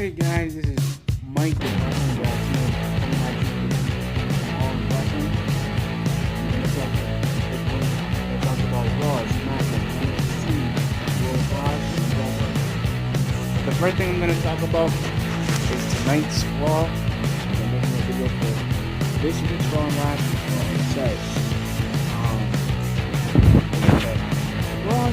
Hey guys, this is Mike with Wrestling Back coming at you with all wrestling. We're talk about Raw, SmackDown, NXT, Worldwide, and Raw. The first thing I'm going to talk about is tonight's Raw. I'm making a video for this week's Raw and last week's Raw. It says, Raw.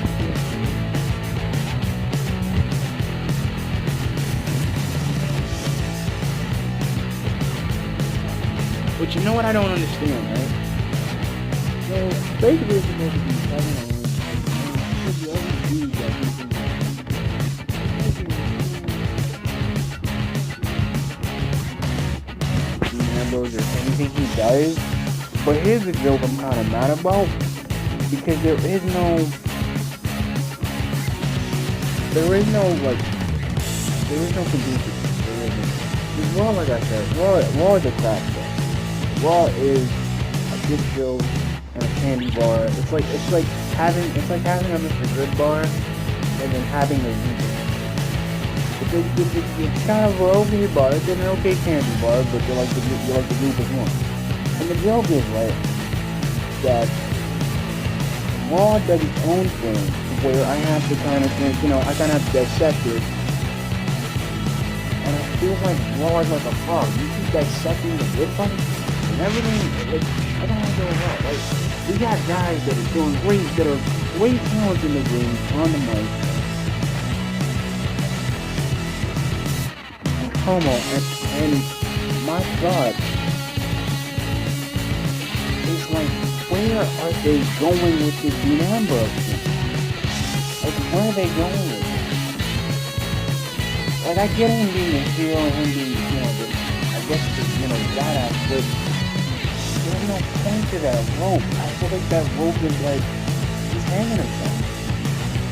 But you know what I don't understand, right? So basically it's supposed to be Kevin Owens and the other dude that he's in Dean Ambrose or anything he does. But here's the joke I'm kind of mad about, because there is no conducive. There isn't. It's Raw, like I said, Raw is a crap show. Raw is a good show and a candy bar. It's like having a Mr. Good bar and then having a Reese's. It's kind of an okay bar. It's an okay candy bar, but you like the Reese's one. And the joke is that Raw does its own thing where I have to kind of think, I kind of have to dissect it. And I feel like Raw is like a frog. You keep dissecting the good part and everything. I don't know what's wrong. We got guys that are doing great, that are great talent in the ring, on the mic. And promo, and my God, it's like, where are they going with this Dean Ambrose thing? Where are they going with it? I get him being a hero and him being, badass, but there's no point to that rope. I feel like that rope is he's hanging himself.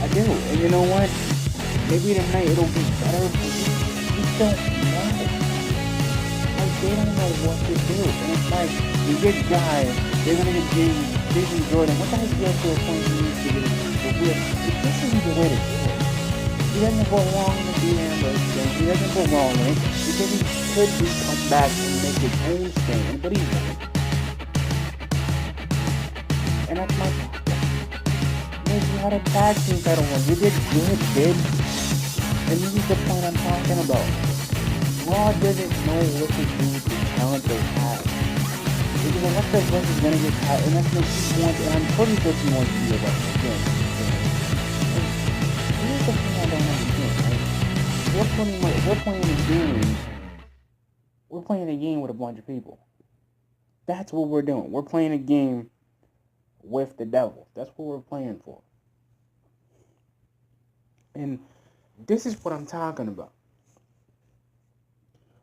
I do. And you know what? Maybe tonight it'll be better, but you don't know. They don't know what to do. And it's you get guys, they're going to get Jason Jordan. What the heck is to a point he needs to get it? This isn't the way to do it. He doesn't go wrong in the Dean Ambrose thing. He doesn't go wrong in it because he could just come back and make his own stand, but he's not. And that's my problem. You had a tag team title run. You did good, kid. And this is the point I'm talking about. Raw doesn't know what to do with the talent they have. Because Alexa Bliss is gonna get tired, and that's what she wants, and I'm pretty sure she wants to be a wrestler again. Here's the thing I don't understand, right? We're playing a game with a bunch of people. That's what we're doing. We're playing a game with the devil. That's what we're playing for. And this is what I'm talking about.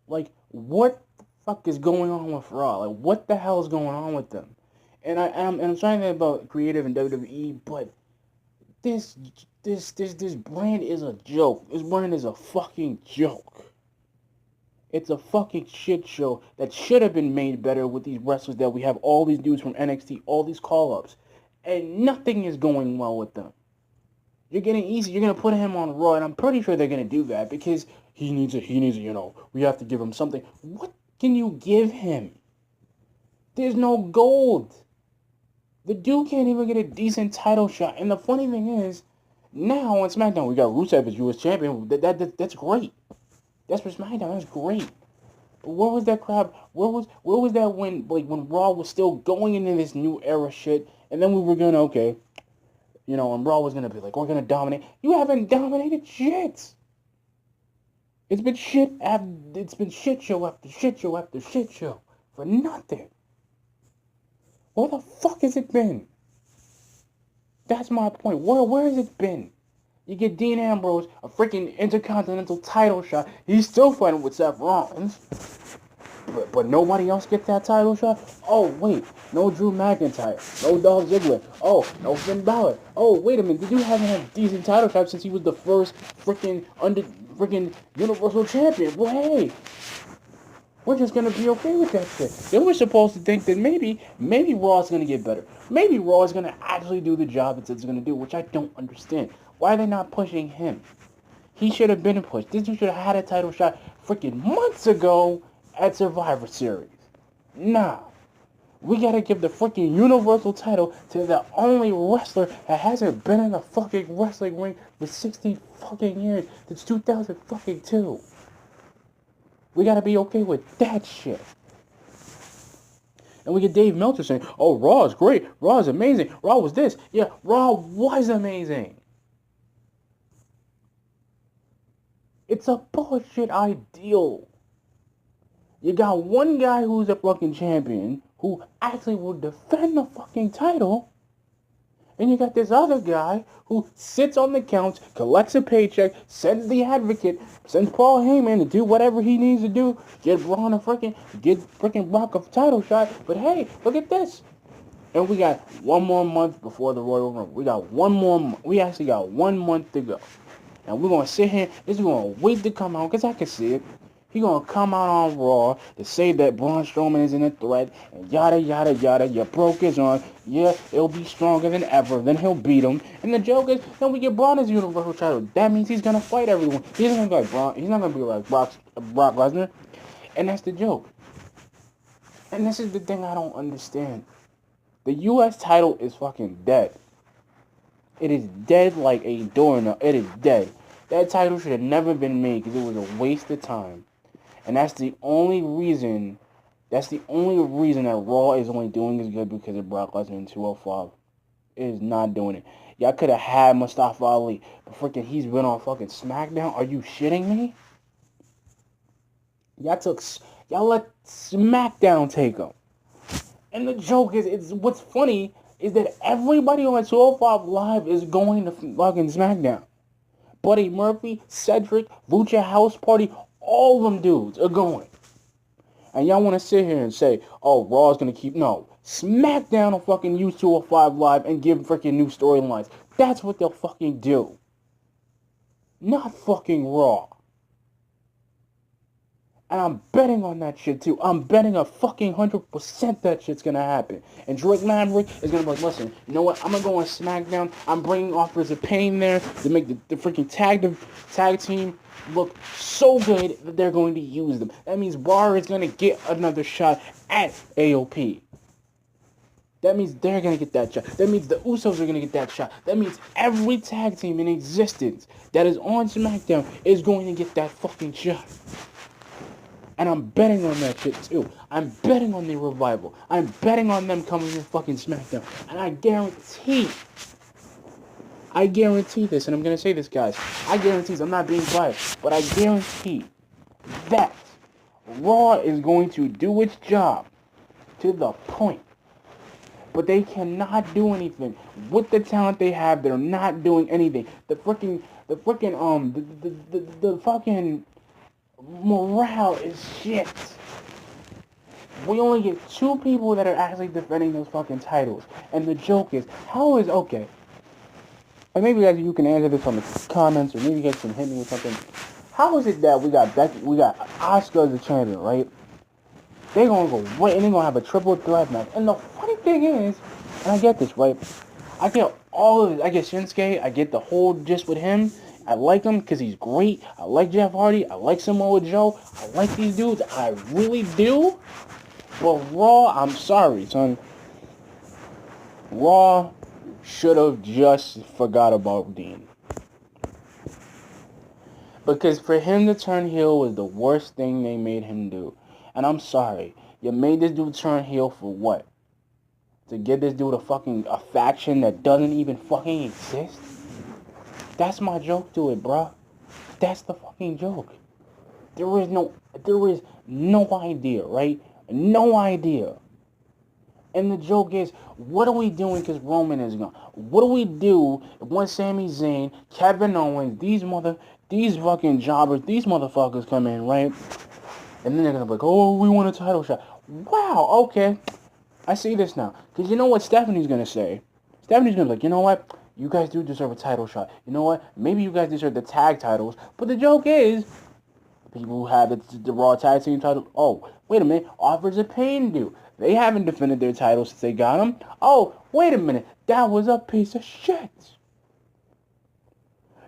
What the fuck is going on with Raw? What the hell is going on with them? And I'm trying to think about creative and WWE, but this brand is a joke. This brand is a fucking joke. It's a fucking shit show that should have been made better with these wrestlers that we have, all these dudes from NXT, all these call-ups, and nothing is going well with them. You're gonna put him on Raw, and I'm pretty sure they're gonna do that because he needs we have to give him something. What can you give him? There's no gold. The dude can't even get a decent title shot. And the funny thing is, now on SmackDown we got Rusev as U.S. champion. That's great. That's for SmackDown. That's great. But where was that crap? Where was that when Raw was still going into this new era shit, and then we were gonna and Raw was gonna be like, we're gonna dominate. You haven't dominated shit. It's been shit show after shit show after shit show for nothing. Where the fuck has it been? That's my point. Where has it been? You get Dean Ambrose a freaking Intercontinental title shot. He's still fighting with Seth Rollins. But nobody else gets that title shot? Oh, wait. No Drew McIntyre. No Dolph Ziggler. Oh, no Finn Balor. Oh, wait a minute. The dude hasn't had a decent title shot since he was the first freaking Universal Champion. Well, hey. We're just going to be okay with that shit. They were supposed to think that maybe Raw is going to get better. Maybe Raw is going to actually do the job it's going to do, which I don't understand. Why are they not pushing him? He should have been pushed. This dude should have had a title shot freaking months ago at Survivor Series. Nah. We gotta give the freaking Universal title to the only wrestler that hasn't been in the fucking wrestling ring for 60 fucking years since 2002. We gotta be okay with that shit. And we get Dave Meltzer saying, oh, Raw is great. Raw is amazing. Raw was this. Yeah, Raw was amazing. It's a bullshit ideal. You got one guy who's a fucking champion who actually will defend the fucking title. And you got this other guy who sits on the couch, collects a paycheck, sends the Advocate, sends Paul Heyman to do whatever he needs to do, get freaking Brock a title shot. But hey, look at this. And we got one more month before the Royal Rumble. We actually got 1 month to go. And we're going to sit here, this is going to wait to come out, because I can see it. He's going to come out on Raw to say that Braun Strowman isn't a threat, and yada, yada, yada. You broke his arm. Yeah, it'll be stronger than ever. Then he'll beat him. And the joke is, then we get Braun his Universal title. That means he's going to fight everyone. He's not going to be like Braun. He's not going to be like Brock Lesnar. And that's the joke. And this is the thing I don't understand. The U.S. title is fucking dead. It is dead like a doornail. It is dead. That title should have never been made because it was a waste of time. And that's the only reason that Raw is only doing as good because of Brock Lesnar in 205. It is not doing it. Y'all could have had Mustafa Ali, but freaking he's been on fucking SmackDown. Are you shitting me? Y'all let SmackDown take him. And the joke is what's funny is that everybody on 205 Live is going to fucking SmackDown. Buddy Murphy, Cedric, Lucha House Party, all them dudes are going. And y'all want to sit here and say, oh, Raw's going to keep... No. SmackDown will fucking use 205 Live and give freaking new storylines. That's what they'll fucking do. Not fucking Raw. And I'm betting on that shit too. I'm betting a fucking 100% that shit's gonna happen. And Drake Maverick is gonna be like, listen, you know what? I'm gonna go on SmackDown. I'm bringing Authors of Pain there to make the freaking tag team look so good that they're going to use them. That means Bar is gonna get another shot at AOP. That means they're gonna get that shot. That means the Usos are gonna get that shot. That means every tag team in existence that is on SmackDown is going to get that fucking shot. And I'm betting on that shit too. I'm betting on the Revival. I'm betting on them coming to fucking SmackDown. And I guarantee this, and I'm going to say this, guys. I guarantee this. I'm not being biased. But I guarantee that Raw is going to do its job to the point. But they cannot do anything. With the talent they have, they're not doing anything. The fucking morale is shit. We only get 2 people that are actually defending those fucking titles. And the joke is, how is, okay, and maybe guys you can answer this on the comments, or maybe you guys can hit me with something. How is it that we got Asuka as a champion, right? They're gonna go right, and they're gonna have a triple threat match. And the funny thing is, and I get this, right? I get all of it. I get Shinsuke, I get the whole gist with him. I like him because he's great. I like Jeff Hardy. I like Samoa Joe. I like these dudes. I really do. But Raw, I'm sorry, son. Raw should have just forgot about Dean. Because for him to turn heel was the worst thing they made him do. And I'm sorry. You made this dude turn heel for what? To give this dude a faction that doesn't even fucking exist? That's my joke to it, bro. That's the fucking joke. There is no idea, right? No idea. And the joke is, what are we doing because Roman is gone? What do we do when Sami Zayn, Kevin Owens, these fucking jobbers, these motherfuckers come in, right? And then they're gonna be like, oh, we want a title shot. Wow, okay. I see this now. Because you know what Stephanie's gonna say? Stephanie's gonna be like, you know what? You guys do deserve a title shot. You know what? Maybe you guys deserve the tag titles. But the joke is, people who have the Raw Tag Team title, oh, wait a minute, Authors of Pain do. They haven't defended their titles since they got them. Oh, wait a minute, that was a piece of shit.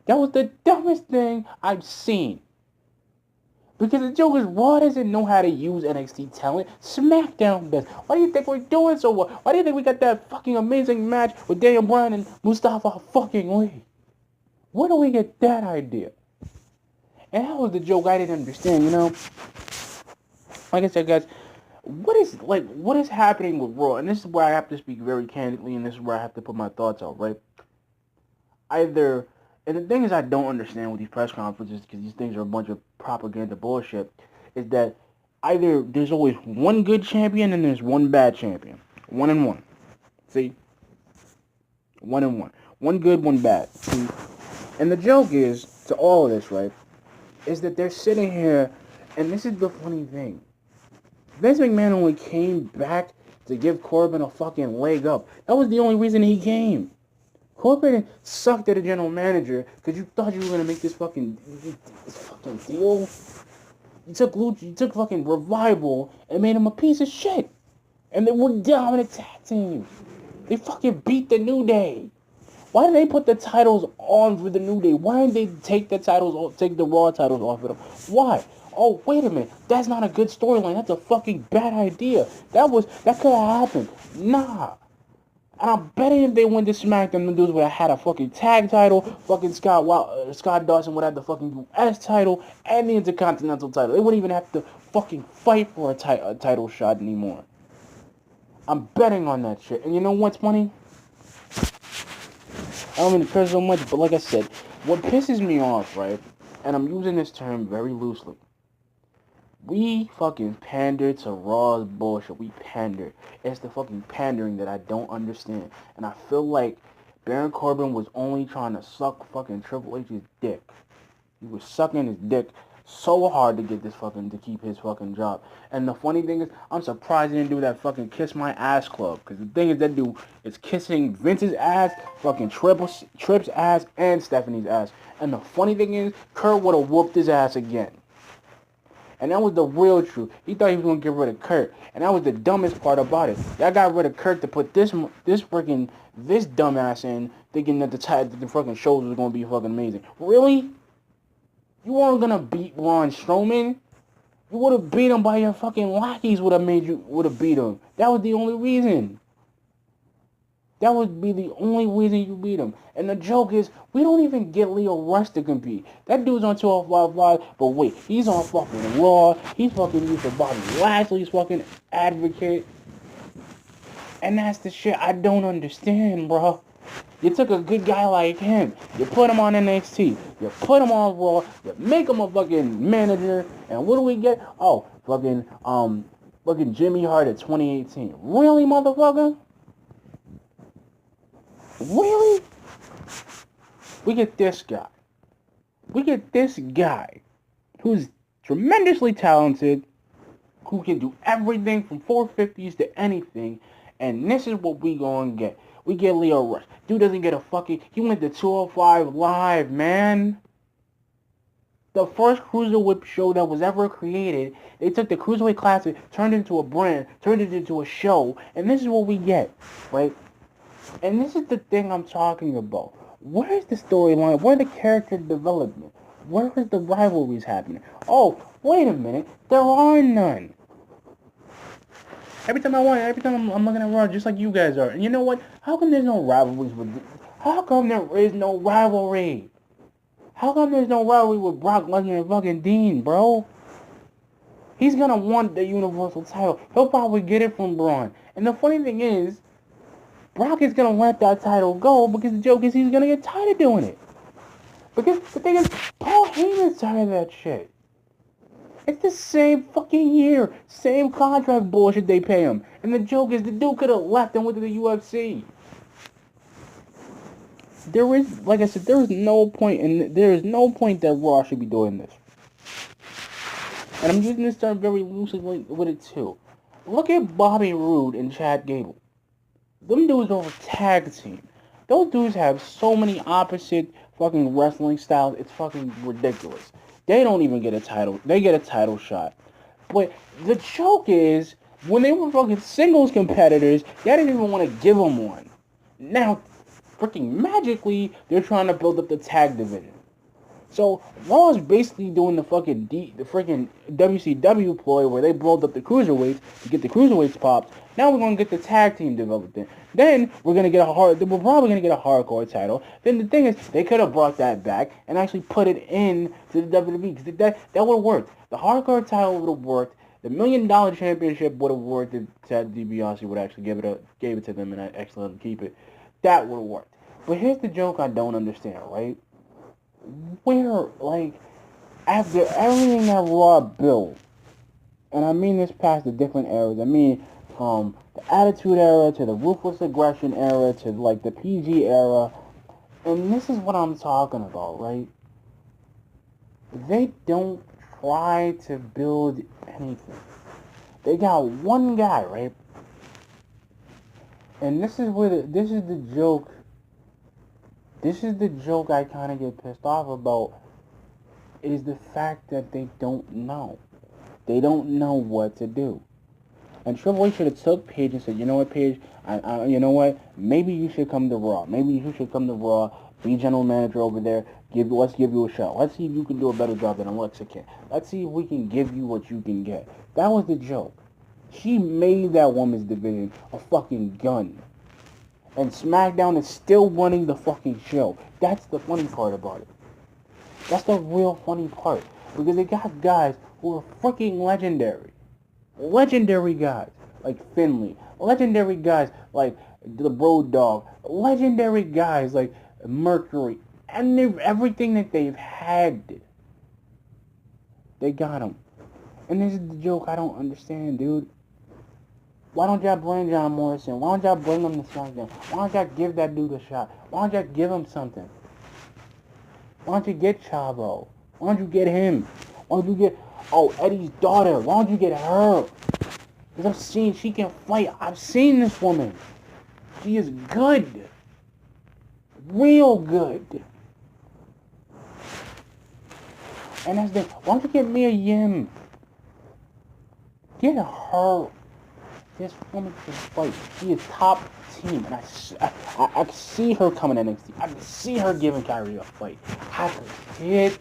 That was the dumbest thing I've seen. Because the joke is, Raw doesn't know how to use NXT talent. SmackDown does. Why do you think we're doing so well? Why do you think we got that fucking amazing match with Daniel Bryan and Mustafa fucking Lee? Where do we get that idea? And that was the joke I didn't understand, you know? Like I said, guys, what is happening with Raw? And this is where I have to speak very candidly, and this is where I have to put my thoughts out, right? Either, and the thing is I don't understand with these press conferences, because these things are a bunch of propaganda bullshit, is that either there's always one good champion and there's one bad champion. 1 and 1. See? 1 and 1. One good, one bad. See? And the joke is, to all of this, right, is that they're sitting here, and this is the funny thing. Vince McMahon only came back to give Corbin a fucking leg up. That was the only reason he came. Corbin sucked at a general manager because you thought you were going to make this fucking deal. You took fucking Revival and made him a piece of shit. And they were dominant tag team. They fucking beat the New Day. Why did they put the titles on for the New Day? Why didn't they take the Raw titles off of them? Why? Oh, wait a minute. That's not a good storyline. That's a fucking bad idea. That could have happened. Nah. And I'm betting if they went to SmackDown, the dudes would have had a fucking tag title. Fucking Scott Dawson would have the fucking US title and the Intercontinental title. They wouldn't even have to fucking fight for a title shot anymore. I'm betting on that shit. And you know what's funny? I don't mean to curse so much, but like I said, what pisses me off, right? And I'm using this term very loosely. We fucking pander to Raw's bullshit. We pander. It's the fucking pandering that I don't understand. And I feel like Baron Corbin was only trying to suck fucking Triple H's dick. He was sucking his dick so hard to get to keep his fucking job. And the funny thing is, I'm surprised he didn't do that fucking kiss my ass club. Because the thing is, that dude is kissing Vince's ass, fucking Tripp's ass, and Stephanie's ass. And the funny thing is, Kurt would have whooped his ass again. And that was the real truth. He thought he was going to get rid of Kurt. And that was the dumbest part about it. Y'all got rid of Kurt to put this dumbass in, thinking that the fucking shows was going to be fucking amazing. Really? You weren't going to beat Braun Strowman? You would have beat him by your fucking lackeys would have beat him. That was the only reason. That would be the only reason you beat him. And the joke is, we don't even get Leo Rush to compete. That dude's on 205 Live, but wait, he's on fucking Raw. He's fucking used for Bobby Lashley's fucking advocate. And that's the shit I don't understand, bro. You took a good guy like him. You put him on NXT. You put him on Raw. You make him a fucking manager. And what do we get? Oh, fucking Jimmy Hart at 2018. Really, motherfucker? Really? We get this guy. We get this guy who's tremendously talented, who can do everything from 450s to anything, and this is what we gonna get. We get Leo Rush. Dude doesn't get a fucking... He went to 205 Live, man. The first Cruiserweight show that was ever created. They took the Cruiserweight Classic, turned it into a brand, turned it into a show, and this is what we get, right? And this is the thing I'm talking about. Where is the storyline? Where the character development? Where is the rivalries happening? Oh, wait a minute. There are none. Every time I'm looking at Raw just like you guys are. And you know what? How come there's no rivalries with... How come there is no rivalry? How come there's no rivalry with Brock Lesnar and fucking Dean, bro? He's gonna want the Universal title. He'll probably get it from Braun. And the funny thing is, Brock is going to let that title go because the joke is he's going to get tired of doing it. Because the thing is, Paul Heyman's tired of that shit. It's the same fucking year, same contract bullshit they pay him. And the joke is the dude could have left and went to the UFC. There is, like I said, there is no point that Raw should be doing this. And I'm using this term very loosely with it too. Look at Bobby Roode and Chad Gable. Them dudes are a tag team. Those dudes have so many opposite fucking wrestling styles. It's fucking ridiculous. They don't even get a title. They get a title shot. But the joke is, when they were fucking singles competitors, they didn't even want to give them one. Now, freaking magically, they're trying to build up the tag division. So Raw is basically doing the freaking WCW ploy where they blowed up the cruiserweights to get the cruiserweights popped. Now we're gonna get the tag team development. Then we're probably gonna get a hardcore title. Then the thing is, they could have brought that back and actually put it in to the WWE because that would have worked. The hardcore title would have worked. The $1 Million Championship would have worked if Ted DiBiase would actually gave it to them and actually let them keep it. That would have worked. But here's the joke I don't understand, right? Where, like, after everything that Raw built, and I mean this past the different eras, I mean from the Attitude Era to the Ruthless Aggression Era to, like, the PG Era, and this is what I'm talking about, right? They don't try to build anything. They got one guy, right? And this is the joke. This is the joke I kind of get pissed off about, is the fact that they don't know. They don't know what to do. And Triple H should have took Paige and said, you know what, Paige, you know what, maybe you should come to Raw. Maybe you should come to Raw, be general manager over there, let's give you a shot. Let's see if you can do a better job than Alexa can. Let's see if we can give you what you can get. That was the joke. She made that women's division a fucking gun. And SmackDown is still running the fucking show. That's the funny part about it. That's the real funny part. Because they got guys who are freaking legendary. Legendary guys like Finley. Legendary guys like the Road Dogg. Legendary guys like Mercury. And everything that they've had, they got them. And this is the joke I don't understand, dude. Why don't y'all bring John Morrison? Why don't y'all bring him to SmackDown? Why don't y'all give that dude a shot? Why don't y'all give him something? Why don't you get Chavo? Why don't you get him? Why don't you get, Eddie's daughter? Why don't you get her? Because I've seen she can fight. I've seen this woman. She is good. Real good. And that's the, why don't you get Mia Yim? Get her. This woman can fight. She is top team, and I see her coming in NXT. I can see her giving Kyrie a fight. I can see it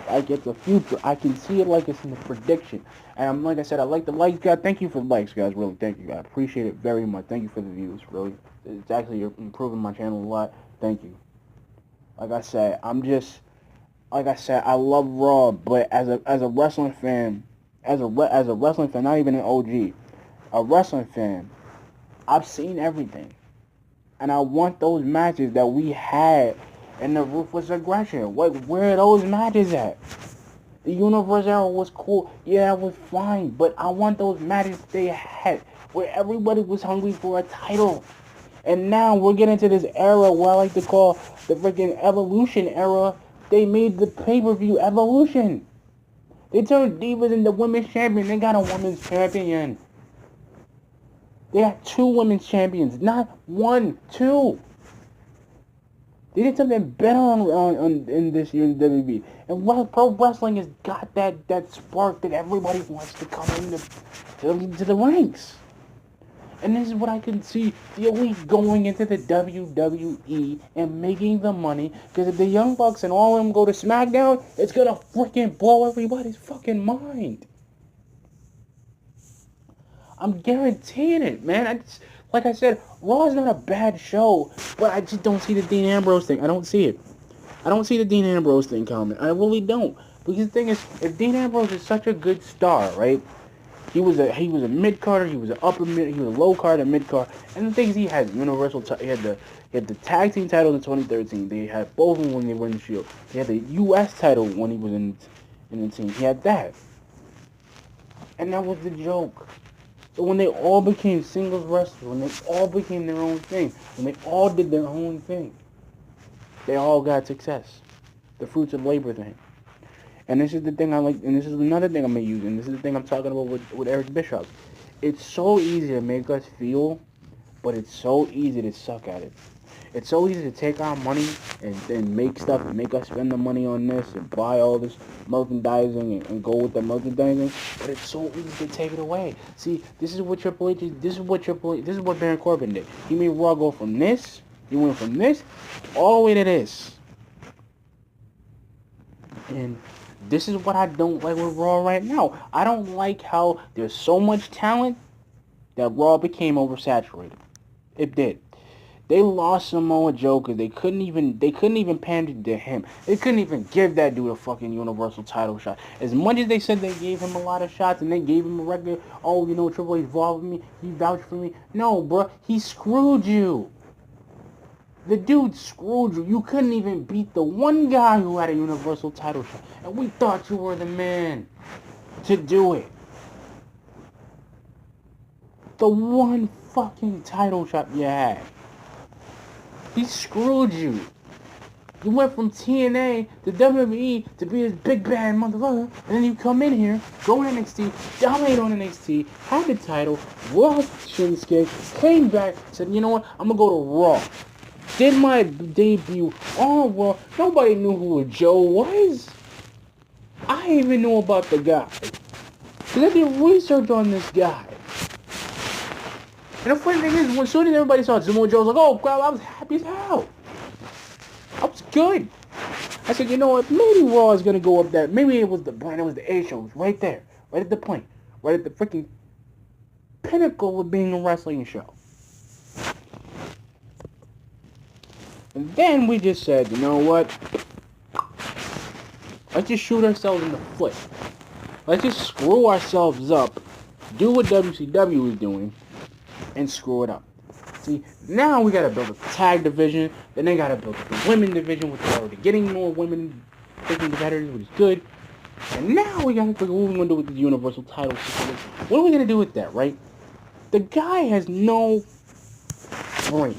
like it's the future. I can see it like it's in the prediction. And like I said, I like the likes, guys. Thank you for the likes, guys. Really, thank you. I appreciate it very much. Thank you for the views. Really, it's actually improving my channel a lot. Thank you. Like I said, I love Raw, but as a wrestling fan, as a wrestling fan, not even an OG. A wrestling fan, I've seen everything. And I want those matches that we had in the Ruthless Aggression. Where are those matches at? The Universe era was cool. Yeah, it was fine. But I want those matches they had where everybody was hungry for a title. And now we're getting to this era where I like to call the freaking Evolution era. They made the pay-per-view Evolution. They turned Divas into women's champion. They got a women's champion. They got 2 women's champions, not 1, 2. They did something better in this year in WWE. And pro wrestling has got that spark that everybody wants to come into the ranks. And this is what I can see, the Elite going into the WWE and making the money. Because if the Young Bucks and all of them go to SmackDown, it's going to freaking blow everybody's fucking mind. I'm guaranteeing it, man. Like I said, Raw is not a bad show, but I just don't see the Dean Ambrose thing. I don't see it. I don't see the Dean Ambrose thing coming. I really don't. Because the thing is, if Dean Ambrose is such a good star, right? He was a mid carder. He was an upper mid. He was a low card and mid card. And the thing is, he had Universal. He had the tag team title in 2013. They had both of them when they were in the Shield. He had the U.S. title when he was in the team. He had that. And that was the joke. So when they all became singles wrestlers, when they all became their own thing, when they all did their own thing, they all got success. The fruits of labor thing. And this is the thing I like, and this is another thing I'm going to use, and this is the thing I'm talking about with Eric Bischoff. It's so easy to make us feel, but it's so easy to suck at it. It's so easy to take our money and make stuff and make us spend the money on this and buy all this merchandising and go with the merchandising, but it's so easy to take it away. See, this is what Baron Corbin did. He made Raw go from this, he went from this all the way to this. And this is what I don't like with Raw right now. I don't like how there's so much talent that Raw became oversaturated. It did. They lost Samoa Joe because they couldn't even pander to him. They couldn't even give that dude a fucking Universal title shot. As much as they said they gave him a lot of shots and they gave him a record, oh, Triple H involved with me, he vouched for me. No, bro, he screwed you. The dude screwed you. You couldn't even beat the one guy who had a Universal title shot. And we thought you were the man to do it. The one fucking title shot you had. He screwed you. You went from TNA to WWE to be this big bad motherfucker, and then you come in here, go to NXT, dominate on NXT, had the title, lost Shinsuke, came back, said, you know what, I'm gonna go to Raw. Did my debut on Raw. Nobody knew who Joe was. I even knew about the guy. Because I did research on this guy. And the funny thing is, as soon as everybody saw Samoa Joe, I was like, oh crap, I was happy as hell. I was good. I said, you know what, maybe Raw is going to go up that. Maybe it was the brand, it was the A show. It was right there. Right at the point. Right at the freaking pinnacle of being a wrestling show. And then we just said, you know what? Let's just shoot ourselves in the foot. Let's just screw ourselves up, do what WCW is doing, and screw it up. See, now we gotta build a tag division, then they gotta build the women division, which is already getting more women taking competitors, which is good. And now we gotta figure what we're gonna do with the Universal title situation. What are we gonna do with that, right? The guy has no brain.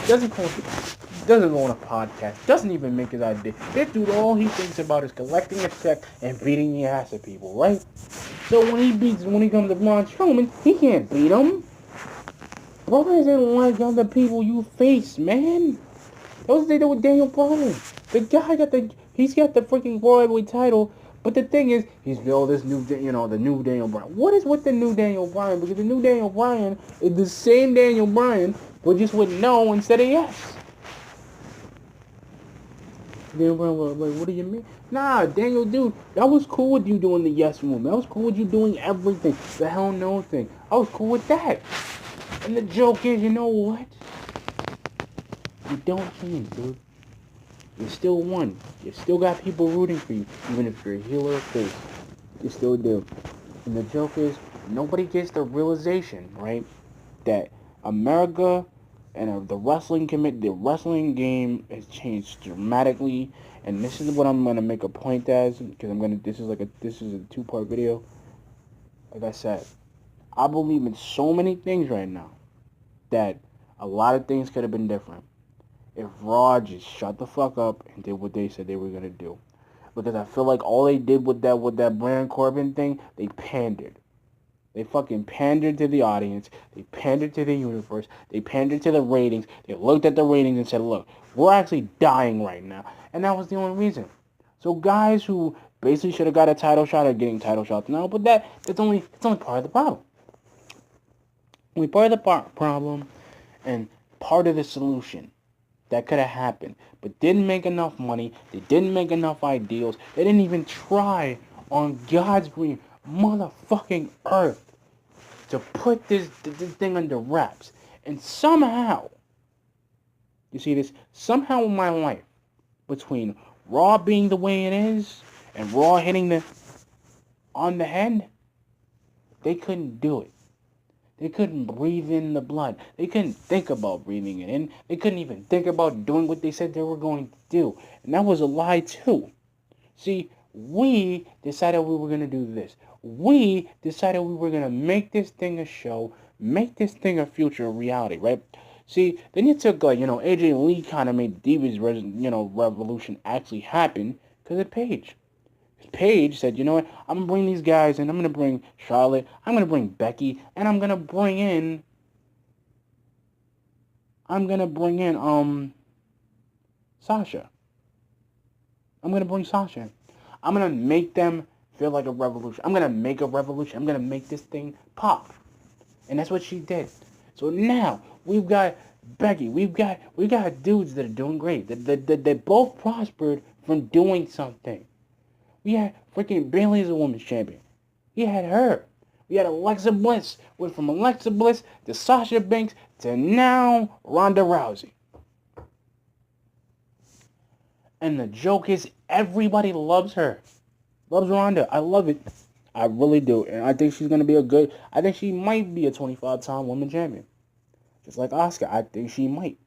Doesn't go on a podcast. Doesn't even make his idea. This dude, all he thinks about is collecting a check and beating the ass of people, right? So when he comes to Braun Strowman, he can't beat him. Braun isn't like other people you face, man. That was what they did with Daniel Bryan. The guy he's got the freaking World Heavyweight title. But the thing is, he's built this new, the new Daniel Bryan. What is with the new Daniel Bryan? Because the new Daniel Bryan is the same Daniel Bryan, but just with no instead of yes. Daniel Bryan was like, what do you mean? Nah, Daniel, dude, that was cool with you doing the yes movement. That was cool with you doing everything. The hell no thing. I was cool with that. And the joke is, you know what? You don't change, dude. You still won. You still got people rooting for you, even if you're a heel or a face. You still do. And the joke is, nobody gets the realization, right, that America and the wrestling game has changed dramatically. And this is what I'm gonna make a point as, because this is a 2-part video. Like I said, I believe in so many things right now that a lot of things could have been different if Raw just shut the fuck up and did what they said they were gonna do. Because I feel like all they did with that Baron Corbin thing, they pandered. They fucking pandered to the audience. They pandered to the universe. They pandered to the ratings. They looked at the ratings and said, look, we're actually dying right now. And that was the only reason. So guys who basically should have got a title shot are getting title shots now, but it's only part of the problem. Only part of the problem and part of the solution that could have happened, but didn't make enough money. They didn't make enough ideals. They didn't even try on God's green motherfucking earth to put this thing under wraps. And somehow, you see this, somehow in my life, between Raw being the way it is and Raw hitting on the head, they couldn't do it. They couldn't breathe in the blood. They couldn't think about breathing it in. They couldn't even think about doing what they said they were going to do. And that was a lie too. See, we decided we were going to do this. We decided we were going to make this thing a show, make this thing a future reality, right? See, then you took, AJ Lee kind of made the Divas, revolution actually happen because of Paige. Paige said, you know what, I'm going to bring these guys in. I'm going to bring Charlotte. I'm going to bring Becky. And I'm going to bring in Sasha. I'm going to bring Sasha in. I'm going to make them feel like a revolution. I'm going to make a revolution. I'm going to make this thing pop. And that's what she did. So now we've got Becky. We've got dudes that are doing great. They both prospered from doing something. We had freaking Bayley as a women's champion. We had her. We had Alexa Bliss. Went from Alexa Bliss to Sasha Banks to now Ronda Rousey. And the joke is everybody loves her. Loves Ronda. I love it. I really do. And I think she's going to be I think she might be a 25-time women's champion. Just like Asuka. I think she might.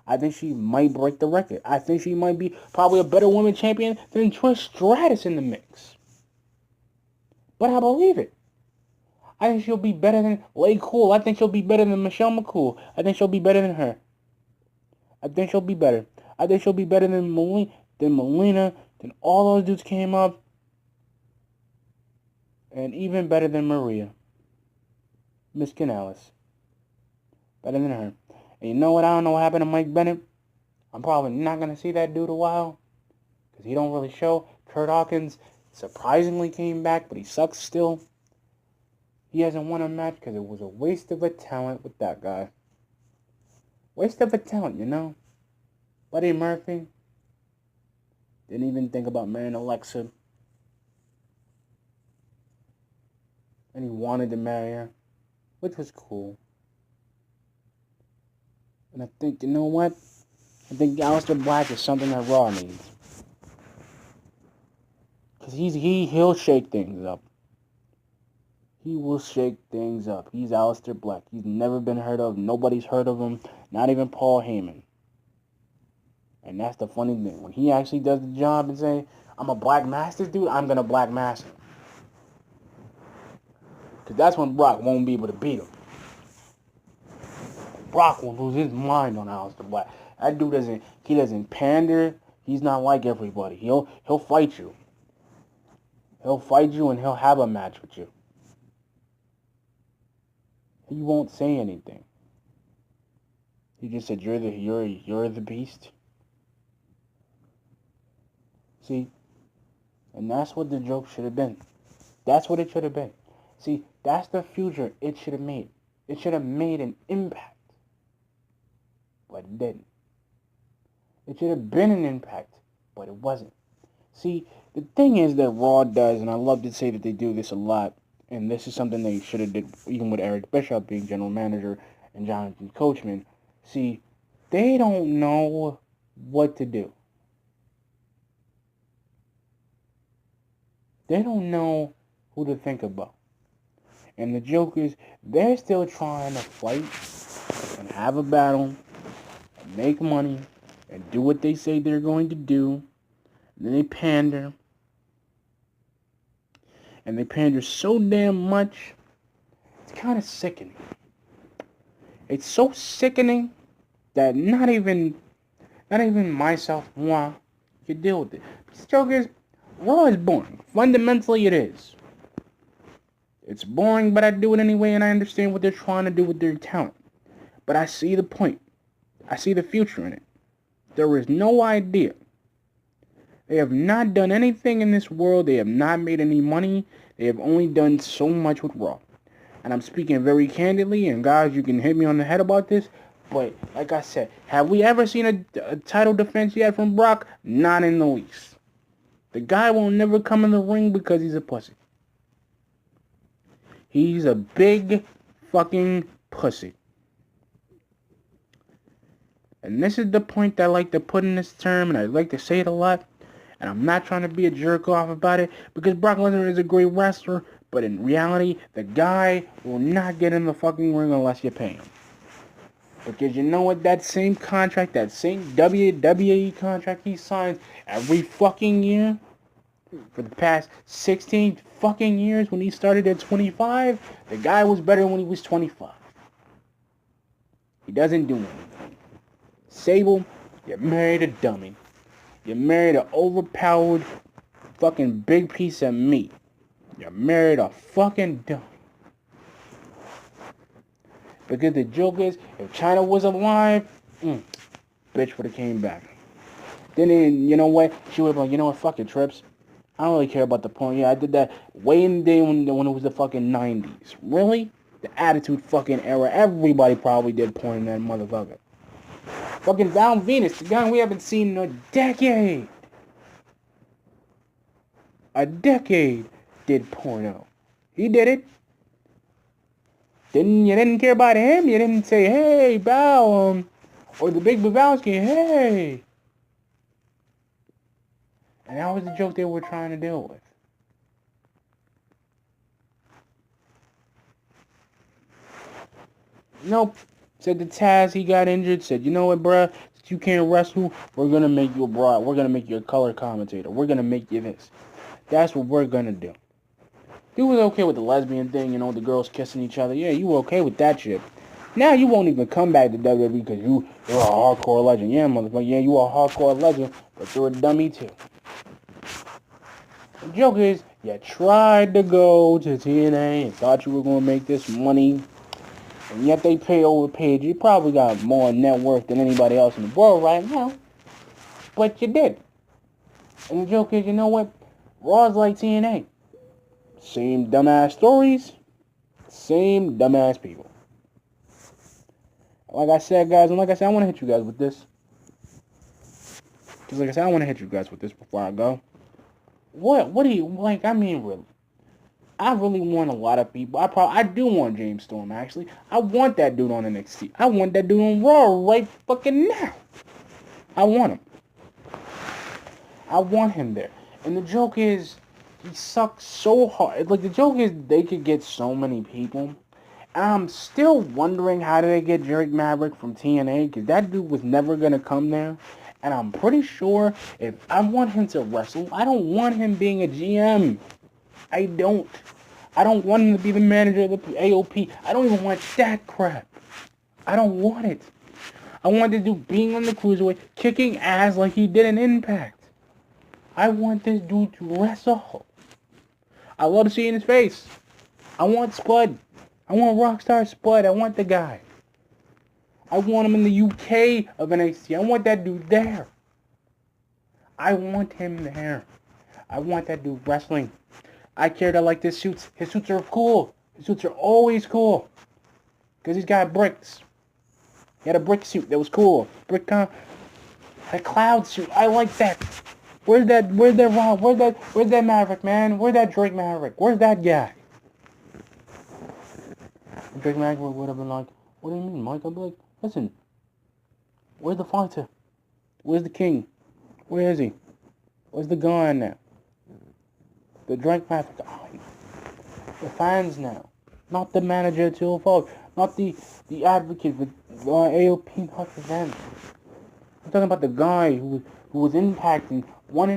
I think she might break the record. I think she might be probably a better women's champion than Trish Stratus in the mix. But I believe it. I think she'll be better than Lay Cool. I think she'll be better than Michelle McCool. I think she'll be better than her. I think she'll be better. I think she'll be better than Melina, than all those dudes came up. And even better than Maria. Miss Canales. Better than her. And you know what? I don't know what happened to Mike Bennett. I'm probably not going to see that dude a while. Because he don't really show. Kurt Hawkins surprisingly came back, but he sucks still. He hasn't won a match because it was a waste of a talent with that guy. Waste of a talent, you know? Buddy Murphy didn't even think about marrying Alexa. And he wanted to marry her, which was cool. And I think, you know what? I think Aleister Black is something that Raw needs. Because he'll shake things up. He will shake things up. He's Aleister Black. He's never been heard of. Nobody's heard of him. Not even Paul Heyman. And that's the funny thing. When he actually does the job and say, I'm a Black Master dude, I'm going to Black Master. Because that's when Brock won't be able to beat him. Brock will lose his mind on Aleister Black. That dude doesn't pander. He's not like everybody. He'll fight you. He'll fight you and he'll have a match with you. He won't say anything. He just said, you're the beast. See? And that's what the joke should have been. That's what it should have been. See, that's the future it should have made. It should have made an impact. But it didn't. It should have been an impact, but it wasn't. See, the thing is that Raw does, and I love to say that they do this a lot, and this is something they should have did even with Eric Bischoff being general manager and Jonathan Coachman. See, they don't know what to do. They don't know who to think about. And the joke is, they're still trying to fight and have a battle and make money and do what they say they're going to do. And then they pander. And they pander so damn much, it's kind of sickening. It's so sickening that not even myself, moi, can deal with it. The joke is, Raw is boring. Fundamentally, it is. It's boring, but I do it anyway, and I understand what they're trying to do with their talent. But I see the point. I see the future in it. There is no idea. They have not done anything in this world. They have not made any money. They have only done so much with Raw. And I'm speaking very candidly, and guys, you can hit me on the head about this, but like I said, have we ever seen a title defense yet from Brock? Not in the least. The guy will never come in the ring because he's a pussy. He's a big fucking pussy. And this is the point that I like to put in this term, and I like to say it a lot, and I'm not trying to be a jerk off about it, because Brock Lesnar is a great wrestler, but in reality, the guy will not get in the fucking ring unless you pay him. Because you know what, that same contract, that same WWE contract he signs every fucking year, for the past 16 fucking years when he started at 25, the guy was better when he was 25. He doesn't do anything. Sable, you married a dummy. You married an overpowered fucking big piece of meat. You married a fucking dummy. Because the joke is, if China was alive, bitch would have came back. Then, you know what? She would have been like, you know what, fuck it, Trips. I don't really care about the porn. Yeah, I did that way in the day when it was the fucking 90s. Really? The Attitude fucking era. Everybody probably did porn in that motherfucker. Fucking Val Venus, the guy we haven't seen in a decade. a decade did porno. He did it. You didn't care about him. You didn't say, hey, Bow, or the Big Lebowski, hey. And that was the joke they were trying to deal with. Nope. Said to Taz, he got injured. Said, you know what, bruh? Since you can't wrestle, we're going to make you a broad. We're going to make you a color commentator. We're going to make you this. That's what we're going to do. You was okay with the lesbian thing, the girls kissing each other. Yeah, you were okay with that shit. Now you won't even come back to WWE because you're a hardcore legend. Yeah, motherfucker. Yeah, you are a hardcore legend, but you're a dummy too. The joke is, you tried to go to TNA and thought you were going to make this money, and yet they overpaid you. You probably got more net worth than anybody else in the world right now, but you did. And the joke is, you know what? Raw's like TNA. Same dumbass stories, same dumbass people. Like I said, guys, and like I said, I want to hit you guys with this. Because like I said, I want to hit you guys with this before I go. What do you, like, I mean, really. I really want a lot of people. I do want James Storm, actually. I want that dude on NXT. I want that dude on Raw right fucking now. I want him. I want him there. And the joke is, he sucks so hard. Like, the joke is they could get so many people. And I'm still wondering how did they get Drake Maverick from TNA, because that dude was never going to come there. And I'm pretty sure if I want him to wrestle, I don't want him being a GM. I don't want him to be the manager of the AOP. I don't even want that crap. I don't want it. I want this dude being on the cruiserweight, kicking ass like he did in Impact. I want this dude to wrestle. I love seeing his face. I want Spud. I want Rockstar Spud. I want the guy. I want him in the UK of NXT. I want that dude there. I want him there. I want that dude wrestling. I care that I like his suits. His suits are cool. His suits are always cool. Because he's got bricks. He had a brick suit that was cool. A cloud suit. I like that. Where's that Maverick, man? Where's that Drake Maverick? Where's that guy? Drake Maverick would have been like, what do you mean, Mike? I'd be like, listen, where's the fighter? Where's the king? Where is he? Where's the guy now? The Drake Maverick. The fans now. Not the manager at 205. Not the advocate with AOP, not the fans. I'm talking about the guy who was impacting, won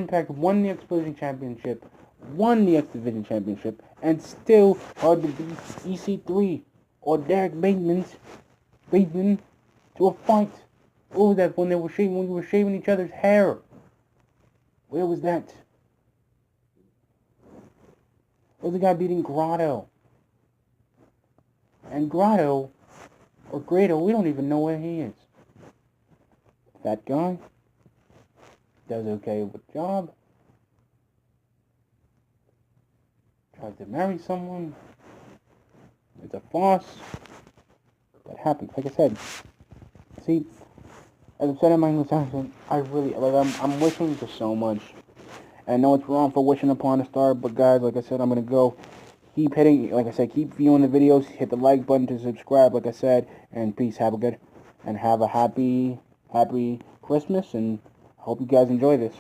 the X Division Championship, won the X Division Championship, and still hard to beat EC3 or Derek Bateman to a fight. What was that when you were shaving each other's hair? Where was that? Where's the guy beating Grotto? And Grotto, or Grado, we don't even know where he is. That guy does okay with the job. Tries to marry someone. It's a farce. That happens. Like I said, see, as I said in my introduction, I really, I'm wishing for so much. And I know it's wrong for wishing upon a star, but guys, like I said, I'm going to go. Keep hitting, like I said, keep viewing the videos. Hit the like button to subscribe, like I said. And peace. Have a happy Christmas. And I hope you guys enjoy this.